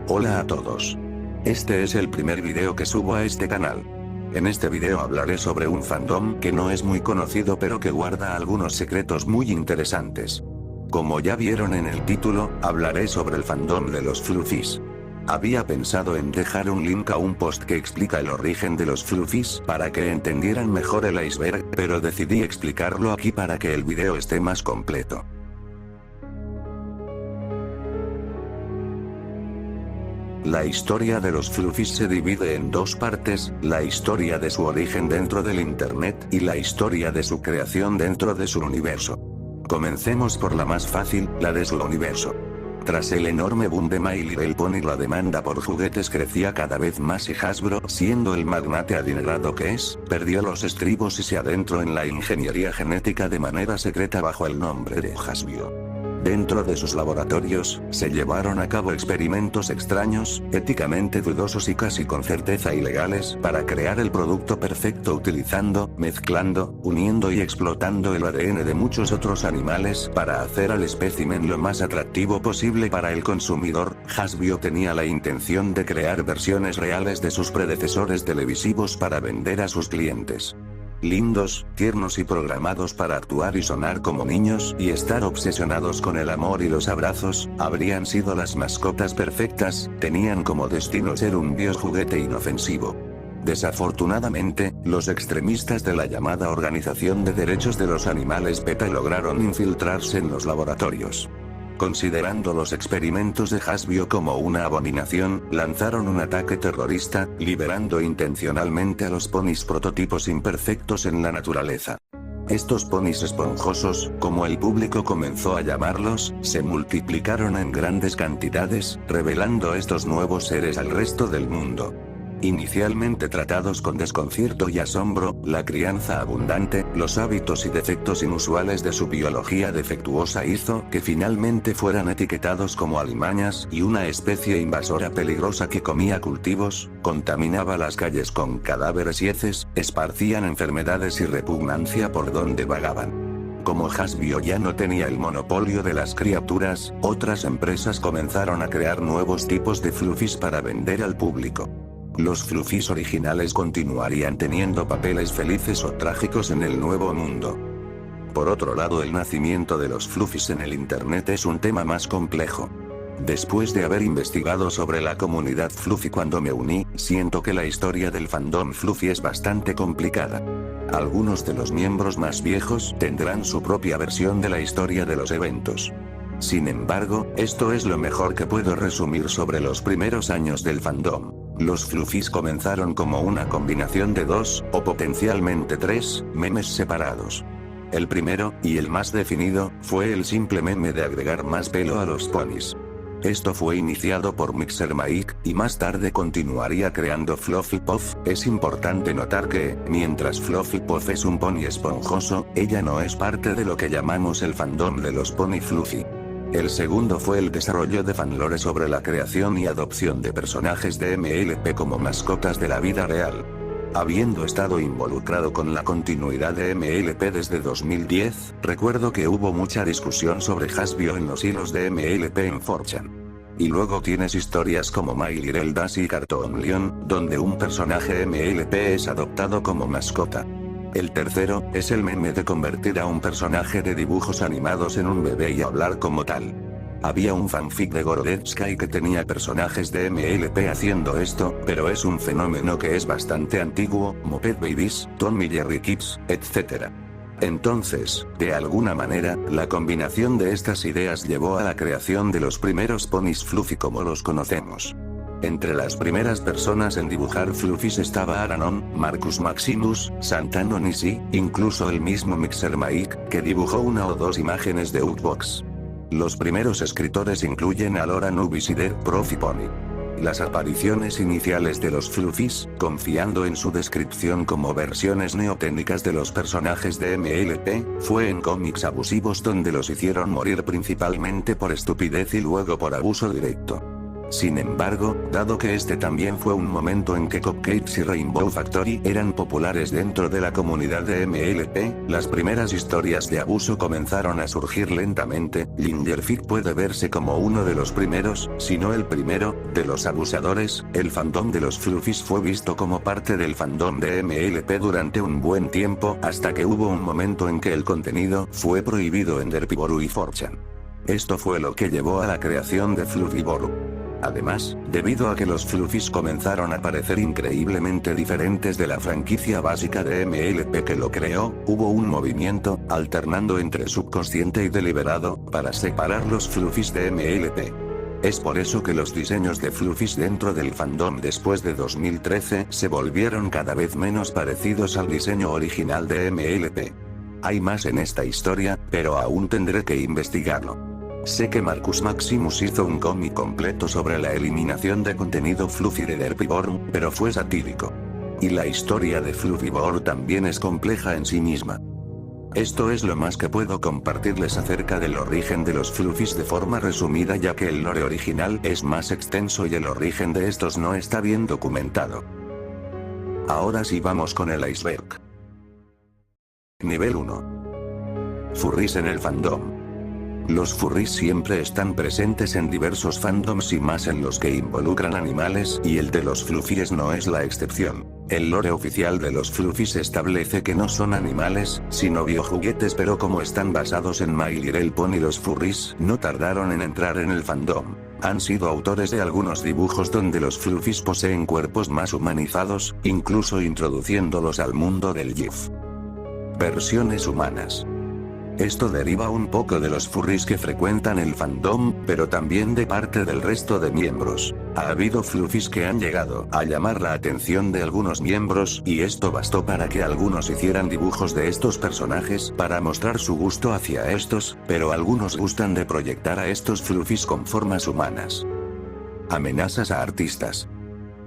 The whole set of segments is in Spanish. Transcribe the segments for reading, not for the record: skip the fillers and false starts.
Hola a todos. Este es el primer video que subo a este canal. En este video hablaré sobre un fandom que no es muy conocido pero que guarda algunos secretos muy interesantes. Como ya vieron en el título, hablaré sobre el fandom de los Fluffies. Había pensado en dejar un link a un post que explica el origen de los Fluffies para que entendieran mejor el iceberg, pero decidí explicarlo aquí para que el video esté más completo. La historia de los Fluffies se divide en dos partes, la historia de su origen dentro del internet y la historia de su creación dentro de su universo. Comencemos por la más fácil, la de su universo. Tras el enorme boom de My Little Pony, la demanda por juguetes crecía cada vez más y Hasbro, siendo el magnate adinerado que es, perdió los estribos y se adentró en la ingeniería genética de manera secreta bajo el nombre de Hasbro. Dentro de sus laboratorios, se llevaron a cabo experimentos extraños, éticamente dudosos y casi con certeza ilegales para crear el producto perfecto utilizando, mezclando, uniendo y explotando el ADN de muchos otros animales para hacer al espécimen lo más atractivo posible para el consumidor. Hasbro tenía la intención de crear versiones reales de sus predecesores televisivos para vender a sus clientes. Lindos, tiernos y programados para actuar y sonar como niños y estar obsesionados con el amor y los abrazos, habrían sido las mascotas perfectas, tenían como destino ser un biojuguete inofensivo. Desafortunadamente, los extremistas de la llamada Organización de Derechos de los Animales PETA lograron infiltrarse en los laboratorios. Considerando los experimentos de Hasbro como una abominación, lanzaron un ataque terrorista, liberando intencionalmente a los ponis prototipos imperfectos en la naturaleza. Estos ponis esponjosos, como el público comenzó a llamarlos, se multiplicaron en grandes cantidades, revelando estos nuevos seres al resto del mundo. Inicialmente tratados con desconcierto y asombro, la crianza abundante, los hábitos y defectos inusuales de su biología defectuosa hizo que finalmente fueran etiquetados como alimañas y una especie invasora peligrosa que comía cultivos, contaminaba las calles con cadáveres y heces, esparcían enfermedades y repugnancia por donde vagaban. Como Hasbro ya no tenía el monopolio de las criaturas, otras empresas comenzaron a crear nuevos tipos de Fluffies para vender al público. Los Fluffies originales continuarían teniendo papeles felices o trágicos en el nuevo mundo. Por otro lado, el nacimiento de los Fluffies en el internet es un tema más complejo. Después de haber investigado sobre la comunidad Fluffy cuando me uní, siento que la historia del fandom Fluffy es bastante complicada. Algunos de los miembros más viejos tendrán su propia versión de la historia de los eventos. Sin embargo, esto es lo mejor que puedo resumir sobre los primeros años del fandom. Los Fluffies comenzaron como una combinación de dos, o potencialmente tres, memes separados. El primero, y el más definido, fue el simple meme de agregar más pelo a los ponis. Esto fue iniciado por Mixer Mike, y más tarde continuaría creando Fluffy Puff. Es importante notar que, mientras Fluffy Puff es un pony esponjoso, ella no es parte de lo que llamamos el fandom de los pony Fluffy. El segundo fue el desarrollo de fanlore sobre la creación y adopción de personajes de MLP como mascotas de la vida real. Habiendo estado involucrado con la continuidad de MLP desde 2010, recuerdo que hubo mucha discusión sobre Hasbro en los hilos de MLP en 4chan. Y luego tienes historias como My Little Daisy y Cartoon Lion, donde un personaje MLP es adoptado como mascota. El tercero, es el meme de convertir a un personaje de dibujos animados en un bebé y hablar como tal. Había un fanfic de Gorodetsky que tenía personajes de MLP haciendo esto, pero es un fenómeno que es bastante antiguo, Muppet Babies, Tom y Jerry Kids, etc. Entonces, de alguna manera, la combinación de estas ideas llevó a la creación de los primeros ponis Fluffy como los conocemos. Entre las primeras personas en dibujar Fluffies estaba Aranon, Marcus Maximus, Santano Nisi, incluso el mismo Mixer Mike, que dibujó una o dos imágenes de Outbox. Los primeros escritores incluyen a Laura Nubis y Dead Profi Pony. Las apariciones iniciales de los Fluffies, confiando en su descripción como versiones neotécnicas de los personajes de MLP, fue en cómics abusivos donde los hicieron morir principalmente por estupidez y luego por abuso directo. Sin embargo, dado que este también fue un momento en que Cupcakes y Rainbow Factory eran populares dentro de la comunidad de MLP, las primeras historias de abuso comenzaron a surgir lentamente. Lingerfield puede verse como uno de los primeros, si no el primero, de los abusadores. El fandom de los Fluffies fue visto como parte del fandom de MLP durante un buen tiempo, hasta que hubo un momento en que el contenido fue prohibido en Derpiboro y 4chan. Esto fue lo que llevó a la creación de Fluffyboro. Además, debido a que los Fluffies comenzaron a parecer increíblemente diferentes de la franquicia básica de MLP que lo creó, hubo un movimiento, alternando entre subconsciente y deliberado, para separar los Fluffies de MLP. Es por eso que los diseños de Fluffies dentro del fandom después de 2013 se volvieron cada vez menos parecidos al diseño original de MLP. Hay más en esta historia, pero aún tendré que investigarlo. Sé que Marcus Maximus hizo un cómic completo sobre la eliminación de contenido Fluffy de Derpiboro, pero fue satírico. Y la historia de Fluffyboro también es compleja en sí misma. Esto es lo más que puedo compartirles acerca del origen de los Fluffies de forma resumida, ya que el lore original es más extenso y el origen de estos no está bien documentado. Ahora sí vamos con el iceberg. Nivel 1. Furries en el fandom. Los furries siempre están presentes en diversos fandoms y más en los que involucran animales, y el de los Fluffies no es la excepción. El lore oficial de los Fluffies establece que no son animales, sino biojuguetes, pero como están basados en My Little Pony, los furries no tardaron en entrar en el fandom. Han sido autores de algunos dibujos donde los Fluffies poseen cuerpos más humanizados, incluso introduciéndolos al mundo del GIF. Versiones humanas. Esto deriva un poco de los furries que frecuentan el fandom, pero también de parte del resto de miembros. Ha habido Fluffies que han llegado a llamar la atención de algunos miembros, y esto bastó para que algunos hicieran dibujos de estos personajes para mostrar su gusto hacia estos, pero algunos gustan de proyectar a estos Fluffies con formas humanas. Amenazas a artistas.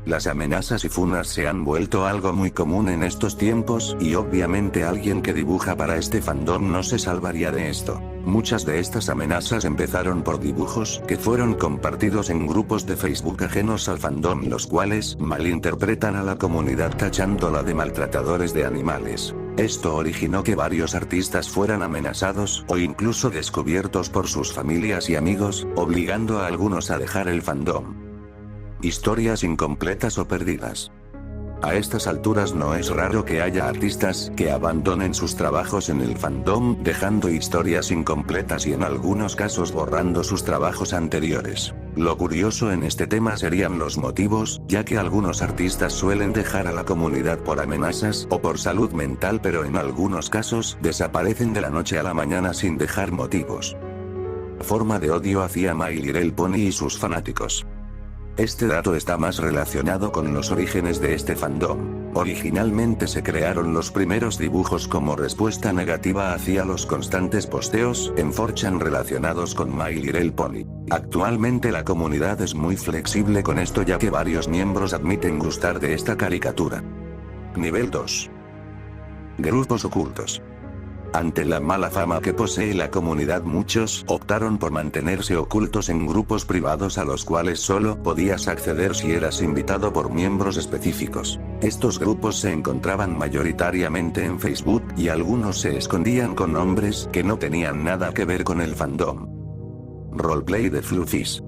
Las amenazas y funas se han vuelto algo muy común en estos tiempos, y obviamente alguien que dibuja para este fandom no se salvaría de esto. Muchas de estas amenazas empezaron por dibujos que fueron compartidos en grupos de Facebook ajenos al fandom, los cuales malinterpretan a la comunidad tachándola de maltratadores de animales. Esto originó que varios artistas fueran amenazados o incluso descubiertos por sus familias y amigos, obligando a algunos a dejar el fandom. Historias incompletas o perdidas. A estas alturas no es raro que haya artistas que abandonen sus trabajos en el fandom, dejando historias incompletas y en algunos casos borrando sus trabajos anteriores. Lo curioso en este tema serían los motivos, ya que algunos artistas suelen dejar a la comunidad por amenazas o por salud mental, pero en algunos casos desaparecen de la noche a la mañana sin dejar motivos. Forma de odio hacia My Little Pony y sus fanáticos. Este dato está más relacionado con los orígenes de este fandom. Originalmente se crearon los primeros dibujos como respuesta negativa hacia los constantes posteos en 4chan relacionados con My Little Pony. Actualmente la comunidad es muy flexible con esto, ya que varios miembros admiten gustar de esta caricatura. Nivel 2. Grupos ocultos. Ante la mala fama que posee la comunidad, muchos optaron por mantenerse ocultos en grupos privados a los cuales solo podías acceder si eras invitado por miembros específicos. Estos grupos se encontraban mayoritariamente en Facebook, y algunos se escondían con nombres que no tenían nada que ver con el fandom. Roleplay de Fluffies.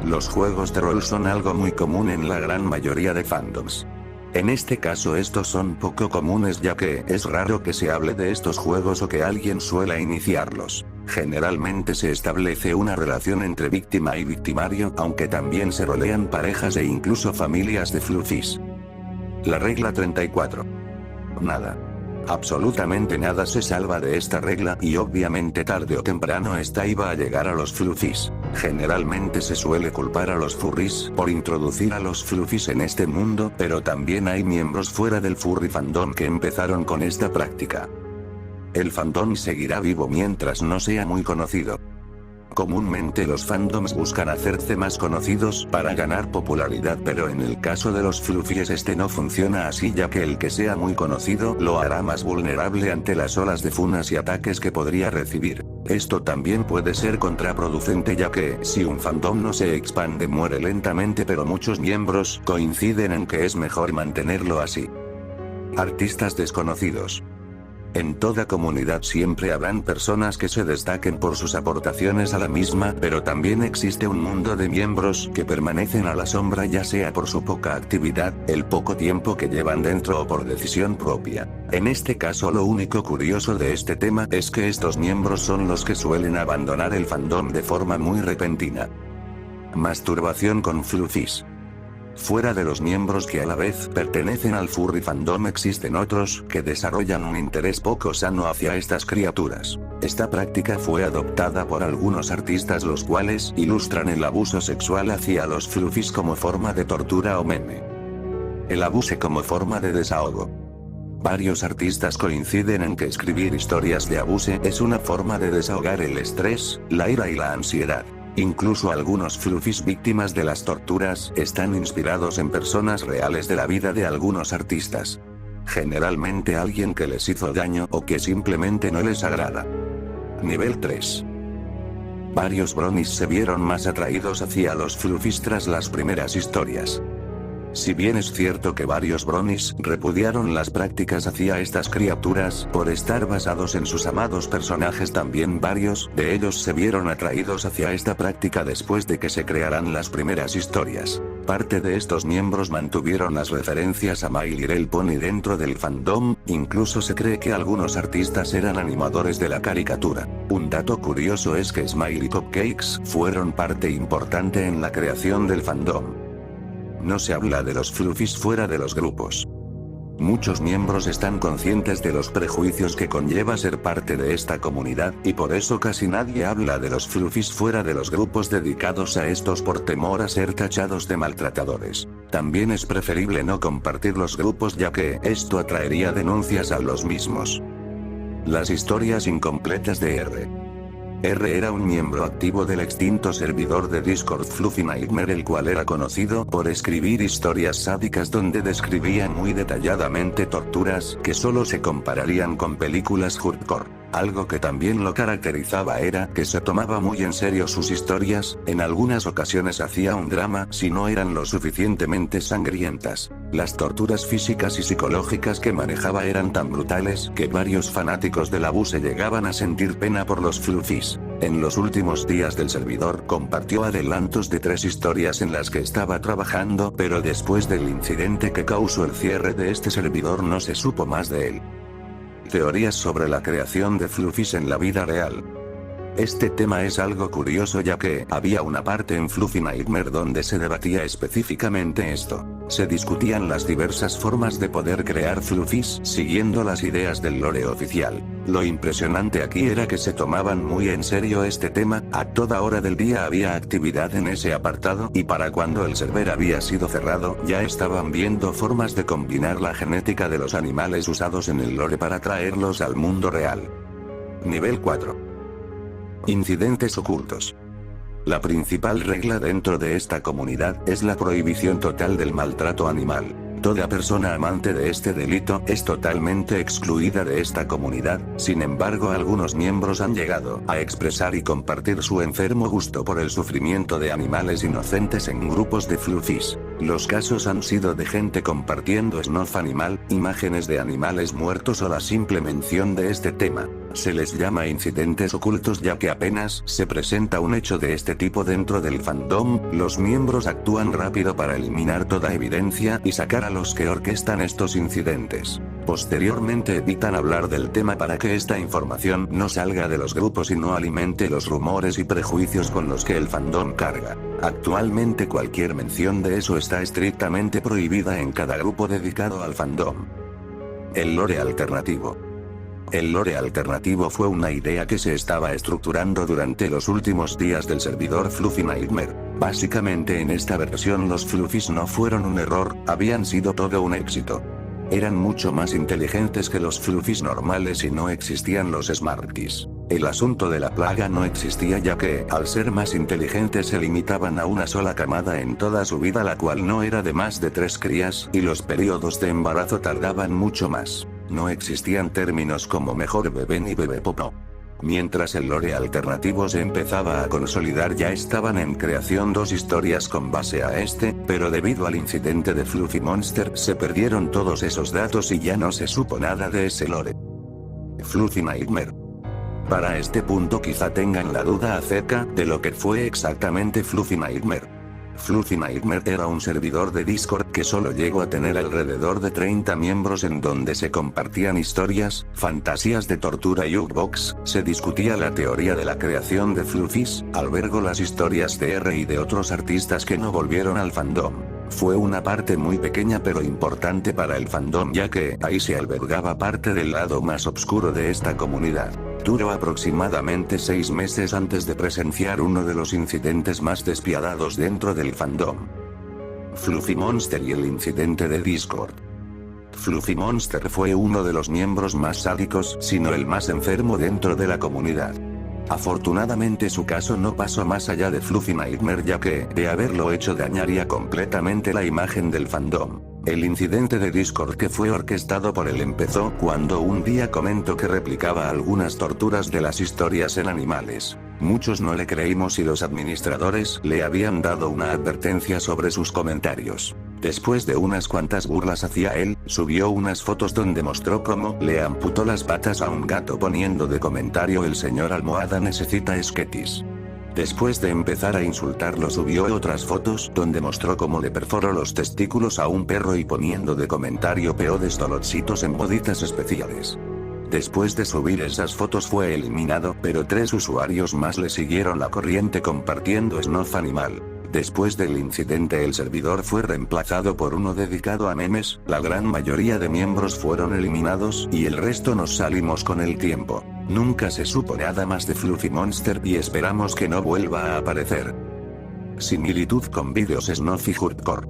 Los juegos de rol son algo muy común en la gran mayoría de fandoms. En este caso estos son poco comunes, ya que es raro que se hable de estos juegos o que alguien suela iniciarlos. Generalmente se establece una relación entre víctima y victimario, aunque también se rolean parejas e incluso familias de Fluffies. La regla 34. Nada. Absolutamente nada se salva de esta regla, y obviamente tarde o temprano esta iba a llegar a los Fluffies. Generalmente se suele culpar a los furries por introducir a los Fluffies en este mundo, pero también hay miembros fuera del furry fandom que empezaron con esta práctica. El fandom seguirá vivo mientras no sea muy conocido. Comúnmente los fandoms buscan hacerse más conocidos para ganar popularidad, pero en el caso de los Fluffies este no funciona así, ya que el que sea muy conocido lo hará más vulnerable ante las olas de funas y ataques que podría recibir. Esto también puede ser contraproducente, ya que si un fandom no se expande muere lentamente, pero muchos miembros coinciden en que es mejor mantenerlo así. Artistas desconocidos. En toda comunidad siempre habrán personas que se destaquen por sus aportaciones a la misma, pero también existe un mundo de miembros que permanecen a la sombra, ya sea por su poca actividad, el poco tiempo que llevan dentro o por decisión propia. En este caso, lo único curioso de este tema es que estos miembros son los que suelen abandonar el fandom de forma muy repentina. Masturbación con fluffies. Fuera de los miembros que a la vez pertenecen al furry fandom, existen otros que desarrollan un interés poco sano hacia estas criaturas. Esta práctica fue adoptada por algunos artistas, los cuales ilustran el abuso sexual hacia los fluffies como forma de tortura o meme. El abuso como forma de desahogo. Varios artistas coinciden en que escribir historias de abuso es una forma de desahogar el estrés, la ira y la ansiedad. Incluso algunos fluffies víctimas de las torturas están inspirados en personas reales de la vida de algunos artistas. Generalmente alguien que les hizo daño o que simplemente no les agrada. Nivel 3. Varios bronies se vieron más atraídos hacia los fluffies tras las primeras historias. Si bien es cierto que varios bronies repudiaron las prácticas hacia estas criaturas por estar basados en sus amados personajes, también varios de ellos se vieron atraídos hacia esta práctica después de que se crearan las primeras historias. Parte de estos miembros mantuvieron las referencias a My Little Pony dentro del fandom, incluso se cree que algunos artistas eran animadores de la caricatura. Un dato curioso es que Smiley Cupcakes fueron parte importante en la creación del fandom. No se habla de los fluffies fuera de los grupos. Muchos miembros están conscientes de los prejuicios que conlleva ser parte de esta comunidad, y por eso casi nadie habla de los fluffies fuera de los grupos dedicados a estos por temor a ser tachados de maltratadores. También es preferible no compartir los grupos, ya que esto atraería denuncias a los mismos. Las historias incompletas de R. R era un miembro activo del extinto servidor de Discord Fluffy Nightmare, el cual era conocido por escribir historias sádicas donde describía muy detalladamente torturas que solo se compararían con películas hardcore. Algo que también lo caracterizaba era que se tomaba muy en serio sus historias, en algunas ocasiones hacía un drama si no eran lo suficientemente sangrientas. Las torturas físicas y psicológicas que manejaba eran tan brutales que varios fanáticos del abuso llegaban a sentir pena por los fluffies. En los últimos días del servidor compartió adelantos de 3 historias en las que estaba trabajando, pero después del incidente que causó el cierre de este servidor no se supo más de él. Teorías sobre la creación de fluffies en la vida real. Este tema es algo curioso, ya que había una parte en Fluffy Nightmare donde se debatía específicamente esto. Se discutían las diversas formas de poder crear fluffies siguiendo las ideas del lore oficial. Lo impresionante aquí era que se tomaban muy en serio este tema, a toda hora del día había actividad en ese apartado, y para cuando el server había sido cerrado ya estaban viendo formas de combinar la genética de los animales usados en el lore para traerlos al mundo real. Nivel 4. Incidentes ocultos. La principal regla dentro de esta comunidad es la prohibición total del maltrato animal. Toda persona amante de este delito es totalmente excluida de esta comunidad. Sin embargo, algunos miembros han llegado a expresar y compartir su enfermo gusto por el sufrimiento de animales inocentes en grupos de fluffies. Los casos han sido de gente compartiendo snuff animal, imágenes de animales muertos o la simple mención de este tema. Se les llama incidentes ocultos, ya que apenas se presenta un hecho de este tipo dentro del fandom, los miembros actúan rápido para eliminar toda evidencia y sacar a los que orquestan estos incidentes. Posteriormente evitan hablar del tema para que esta información no salga de los grupos y no alimente los rumores y prejuicios con los que el fandom carga. Actualmente cualquier mención de eso está estrictamente prohibida en cada grupo dedicado al fandom. El lore alternativo. El lore alternativo fue una idea que se estaba estructurando durante los últimos días del servidor Fluffy Nightmare. Básicamente en esta versión los fluffies no fueron un error, habían sido todo un éxito. Eran mucho más inteligentes que los fluffies normales y no existían los Smarties. El asunto de la plaga no existía, ya que, al ser más inteligentes, se limitaban a una sola camada en toda su vida, la cual no era de más de 3 crías, y los periodos de embarazo tardaban mucho más. No existían términos como mejor bebé ni bebé popó. Mientras el lore alternativo se empezaba a consolidar, ya estaban en creación dos historias con base a este, pero debido al incidente de Fluffy Monster se perdieron todos esos datos y ya no se supo nada de ese lore. Fluffy Nightmare. Para este punto quizá tengan la duda acerca de lo que fue exactamente Fluffy Nightmare. Fluffy Nightmare era un servidor de Discord que solo llegó a tener alrededor de 30 miembros, en donde se compartían historias, fantasías de tortura y jukebox, se discutía la teoría de la creación de Fluffies, albergó las historias de R y de otros artistas que no volvieron al fandom. Fue una parte muy pequeña pero importante para el fandom, ya que ahí se albergaba parte del lado más oscuro de esta comunidad. Duró aproximadamente 6 meses antes de presenciar uno de los incidentes más despiadados dentro del fandom. Fluffy Monster y el incidente de Discord. Fluffy Monster fue uno de los miembros más sádicos, si no el más enfermo dentro de la comunidad. Afortunadamente su caso no pasó más allá de Fluffy Nightmare, ya que, de haberlo hecho, dañaría completamente la imagen del fandom. El incidente de Discord que fue orquestado por él empezó cuando un día comentó que replicaba algunas torturas de las historias en animales. Muchos no le creímos y los administradores le habían dado una advertencia sobre sus comentarios. Después de unas cuantas burlas hacia él, subió unas fotos donde mostró cómo le amputó las patas a un gato poniendo de comentario: "El señor almohada necesita esquetis". Después de empezar a insultarlo, subió otras fotos donde mostró cómo le perforó los testículos a un perro y poniendo de comentario: "peodes dolorcitos en boditas especiales". Después de subir esas fotos fue eliminado, pero 3 usuarios más le siguieron la corriente compartiendo snuff animal. Después del incidente el servidor fue reemplazado por uno dedicado a memes, la gran mayoría de miembros fueron eliminados y el resto nos salimos con el tiempo. Nunca se supo nada más de Fluffy Monster y esperamos que no vuelva a aparecer. Similitud con vídeos snuff y hardcore.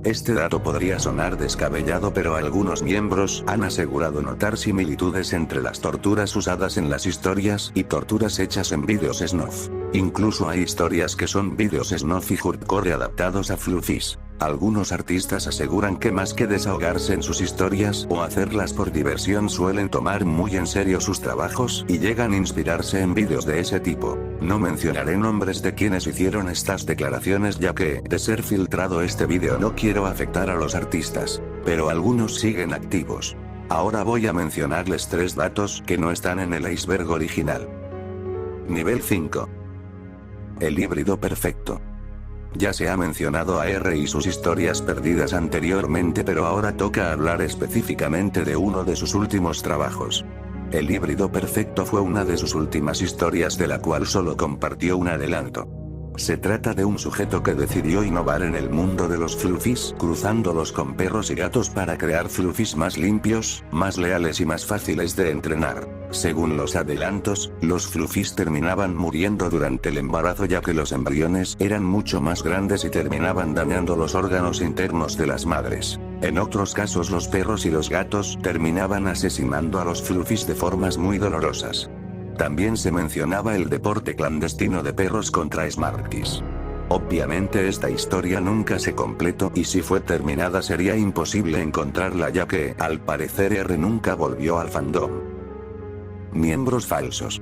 Este dato podría sonar descabellado, pero algunos miembros han asegurado notar similitudes entre las torturas usadas en las historias y torturas hechas en vídeos snuff. Incluso hay historias que son vídeos snuff y hardcore adaptados a Fluffies. Algunos artistas aseguran que más que desahogarse en sus historias o hacerlas por diversión, suelen tomar muy en serio sus trabajos y llegan a inspirarse en vídeos de ese tipo. No mencionaré nombres de quienes hicieron estas declaraciones, ya que, de ser filtrado este vídeo, no quiero afectar a los artistas, pero algunos siguen activos. Ahora voy a mencionarles 3 datos que no están en el iceberg original. Nivel 5. El híbrido perfecto. Ya se ha mencionado a R y sus historias perdidas anteriormente, pero ahora toca hablar específicamente de uno de sus últimos trabajos. El híbrido perfecto fue una de sus últimas historias, de la cual solo compartió un adelanto. Se trata de un sujeto que decidió innovar en el mundo de los Fluffies, cruzándolos con perros y gatos para crear Fluffies más limpios, más leales y más fáciles de entrenar. Según los adelantos, los Fluffies terminaban muriendo durante el embarazo, ya que los embriones eran mucho más grandes y terminaban dañando los órganos internos de las madres. En otros casos, los perros y los gatos terminaban asesinando a los Fluffies de formas muy dolorosas. También se mencionaba el deporte clandestino de perros contra Smarties. Obviamente esta historia nunca se completó, y si fue terminada sería imposible encontrarla, ya que, al parecer, R nunca volvió al fandom. Miembros falsos.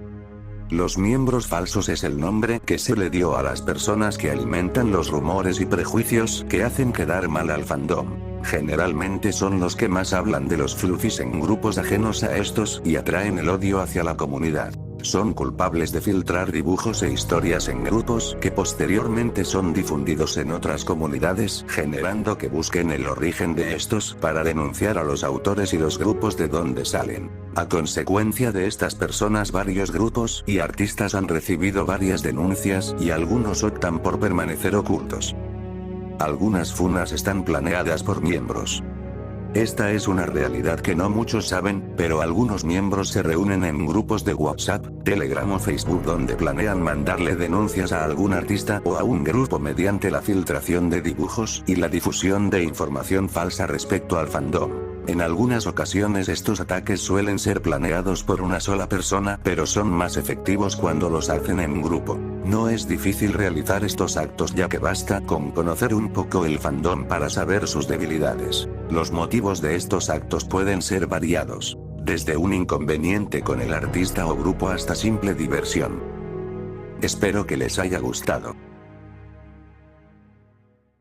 Los miembros falsos es el nombre que se le dio a las personas que alimentan los rumores y prejuicios que hacen quedar mal al fandom. Generalmente son los que más hablan de los Fluffies en grupos ajenos a estos y atraen el odio hacia la comunidad. Son culpables de filtrar dibujos e historias en grupos que posteriormente son difundidos en otras comunidades, generando que busquen el origen de estos para denunciar a los autores y los grupos de donde salen. A consecuencia de estas personas, varios grupos y artistas han recibido varias denuncias y algunos optan por permanecer ocultos. Algunas funas están planeadas por miembros. Esta es una realidad que no muchos saben, pero algunos miembros se reúnen en grupos de WhatsApp, Telegram o Facebook donde planean mandarle denuncias a algún artista o a un grupo mediante la filtración de dibujos y la difusión de información falsa respecto al fandom. En algunas ocasiones estos ataques suelen ser planeados por una sola persona, pero son más efectivos cuando los hacen en grupo. No es difícil realizar estos actos, ya que basta con conocer un poco el fandom para saber sus debilidades. Los motivos de estos actos pueden ser variados. desde un inconveniente con el artista o grupo hasta simple diversión. Espero que les haya gustado.